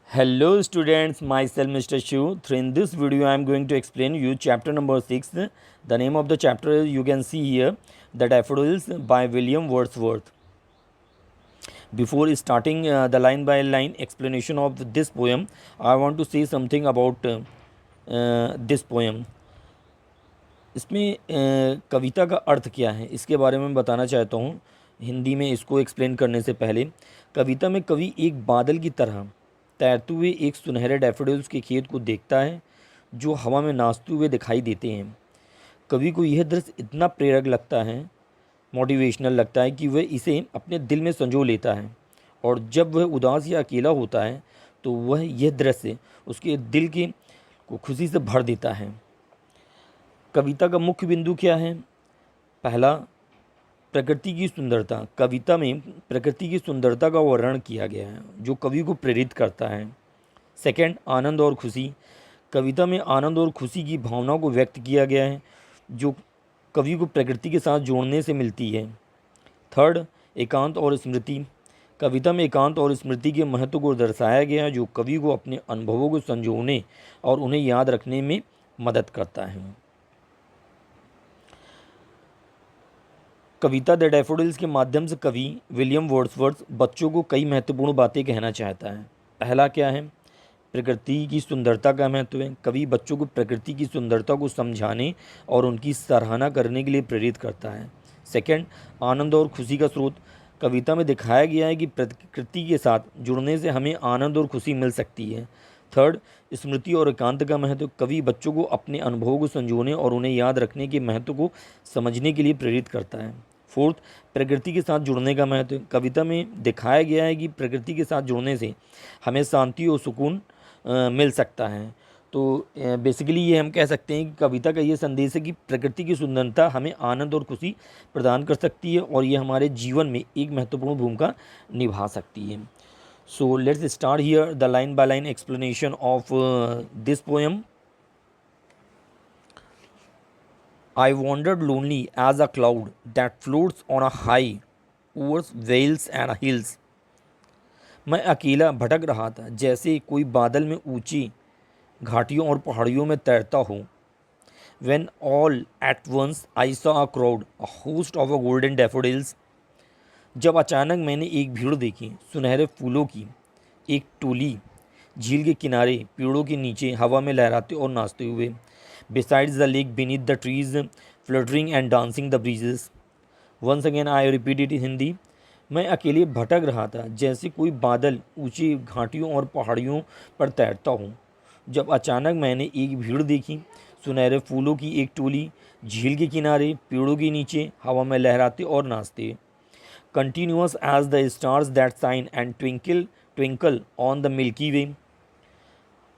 Hello students, myself Mr. Shu. In this video I am going to explain you chapter number 6. The name of the chapter you can see here, The Daffodils by William Wordsworth. Before starting the line by line explanation of this poem, I want to say something about this poem. इसमें कविता का अर्थ क्या है इसके बारे में बताना चाहता हूँ हिंदी में इसको एक्सप्लेन करने से पहले। कविता में कवि एक बादल की तरह तैरते हुए एक सुनहरे डैफोडिल्स के खेत को देखता है जो हवा में नाचते हुए दिखाई देते हैं। कवि को यह दृश्य इतना प्रेरक लगता है, मोटिवेशनल लगता है कि वह इसे अपने दिल में संजो लेता है और जब वह उदास या अकेला होता है तो वह यह दृश्य उसके दिल के को खुशी से भर देता है। कविता का मुख्य बिंदु क्या है? पहला, प्रकृति की सुंदरता। कविता में प्रकृति की सुंदरता का वर्णन किया गया है जो कवि को प्रेरित करता है। सेकंड, आनंद और खुशी। कविता में आनंद और खुशी की भावना को व्यक्त किया गया है जो कवि को प्रकृति के साथ जोड़ने से मिलती है। थर्ड, एकांत और स्मृति। कविता में एकांत और स्मृति के महत्व को दर्शाया गया है जो कवि को अपने अनुभवों को संजोने और उन्हें याद रखने में मदद करता है। कविता द डैफोडिल्स के माध्यम से कवि विलियम वर्ड्सवर्थ बच्चों को कई महत्वपूर्ण बातें कहना चाहता है। पहला क्या है? प्रकृति की सुंदरता का महत्व है। कवि बच्चों को प्रकृति की सुंदरता को समझाने और उनकी सराहना करने के लिए प्रेरित करता है। सेकंड, आनंद और खुशी का स्रोत। कविता में दिखाया गया है कि प्रकृति के साथ जुड़ने से हमें आनंद और खुशी मिल सकती है। थर्ड, स्मृति और एकांत का महत्व। कवि बच्चों को अपने अनुभवों को संजोने और उन्हें याद रखने के महत्व को समझने के लिए प्रेरित करता है। फोर्थ, प्रकृति के साथ जुड़ने का महत्व। कविता में दिखाया गया है कि प्रकृति के साथ जुड़ने से हमें शांति और सुकून मिल सकता है। तो बेसिकली ये हम कह सकते हैं कि कविता का ये संदेश है कि प्रकृति की सुंदरता हमें आनंद और खुशी प्रदान कर सकती है और ये हमारे जीवन में एक महत्वपूर्ण भूमिका निभा सकती है। So let's start here the line by line explanation of this poem. I wandered lonely as a cloud that floats on a high over vales and hills. मैं अकेला भटक रहा था जैसे कोई बादल में ऊंची घाटियों और पहाड़ियों में तैरता हो। When all at once I saw a crowd, a host of a golden daffodils. जब अचानक मैंने एक भीड़ देखी सुनहरे फूलों की एक टोली झील के किनारे पेड़ों के नीचे हवा में लहराते और नाचते हुए। Besides the lake, beneath the trees, fluttering and dancing the breezes. Once again I repeat it in Hindi. मैं अकेले भटक रहा था जैसे कोई बादल ऊंची घाटियों और पहाड़ियों पर तैरता हूँ जब अचानक मैंने एक भीड़ देखी सुनहरे फूलों की एक टोली झील के किनारे पेड़ों के नीचे हवा में लहराते और नाचते। Continuous as the stars that shine and twinkle on the Milky Way.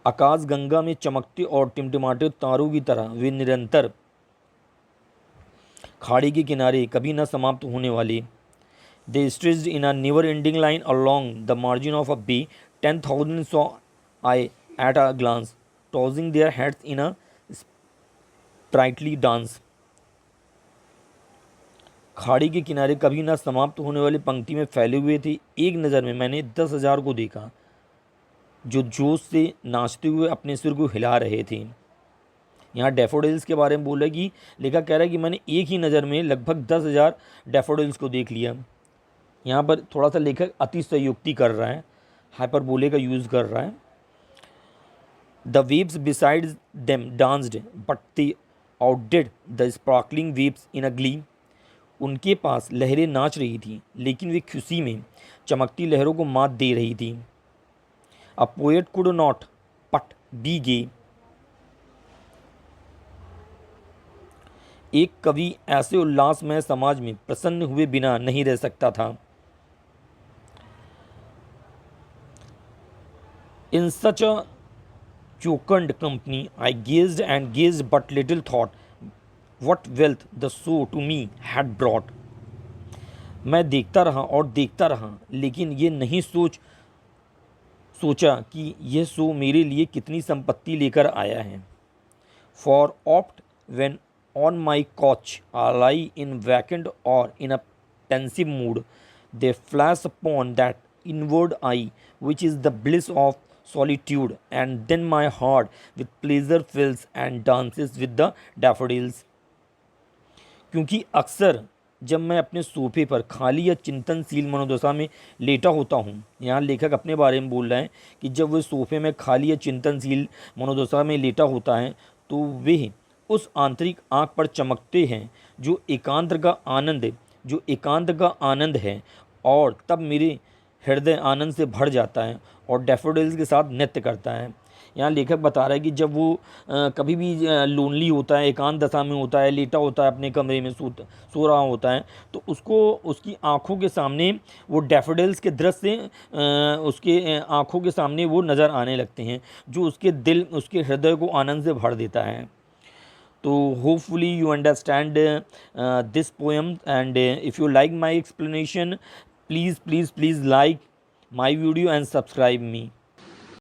आकाश गंगा में चमकते और टिमटिमाते तारों की तरह वे निरंतर खाड़ी के किनारे कभी न समाप्त होने वाले। They stretched in a never ending line along the margin of a bay 10,000 saw I at a glance tossing their heads in a sprightly dance. खाड़ी के किनारे कभी न समाप्त होने वाली पंक्ति में फैले हुए थे। एक नज़र में मैंने 10,000 को देखा जो जोश से नाचते हुए अपने सिर को हिला रहे थे। यहाँ डैफोडिल्स के बारे में बोला कि लेखक कह रहा है कि मैंने एक ही नज़र में लगभग 10,000 डैफोडिल्स को देख लिया। यहाँ पर थोड़ा सा लेखक अतिशयोक्ति कर रहा है, हाइपरबोले का यूज़ कर रहा है। The waves beside them danced but they outdid the sparkling waves in a glee. उनके पास लहरें नाच रही थी लेकिन वे खुशी में चमकती लहरों को मात दे रही थी। A poet could not but be gay. एक कवि ऐसे उल्लासमय समाज में प्रसन्न हुए बिना नहीं रह सकता था। In such a jocund company, I gazed and gazed, but little thought what wealth the show to me had brought. मैं देखता रहा और देखता रहा लेकिन ये नहीं सोचा कि यह शो मेरे लिए कितनी संपत्ति लेकर आया है। For oft when on my couch I lie in vacant or in a pensive mood, they flash upon that inward eye which is the bliss of solitude, and then my heart with pleasure fills and dances with the daffodils. क्योंकि अक्सर जब मैं अपने सोफे पर खाली या चिंतनशील मनोदशा में लेटा होता हूँ, यहाँ लेखक अपने बारे में बोल रहे हैं कि जब वह सोफे में खाली या चिंतनशील मनोदशा में लेटा होता है तो वे उस आंतरिक आँख पर चमकते हैं जो एकांत का आनंद है, और तब मेरे हृदय आनंद से भर जाता है और डैफोडिल्स के साथ नृत्य करता है। यहाँ लेखक बता रहा है कि जब वो कभी भी लोनली होता है, एकांत दशा में होता है, लेटा होता है अपने कमरे में सो रहा होता है, तो उसको उसकी आँखों के सामने वो डैफोडिल्स के दृश्य उसके आँखों के सामने वो नज़र आने लगते हैं, जो उसके हृदय को आनंद से भर देता है। तो hopefully you understand this poem, and if you like my explanation, please like my video and subscribe me.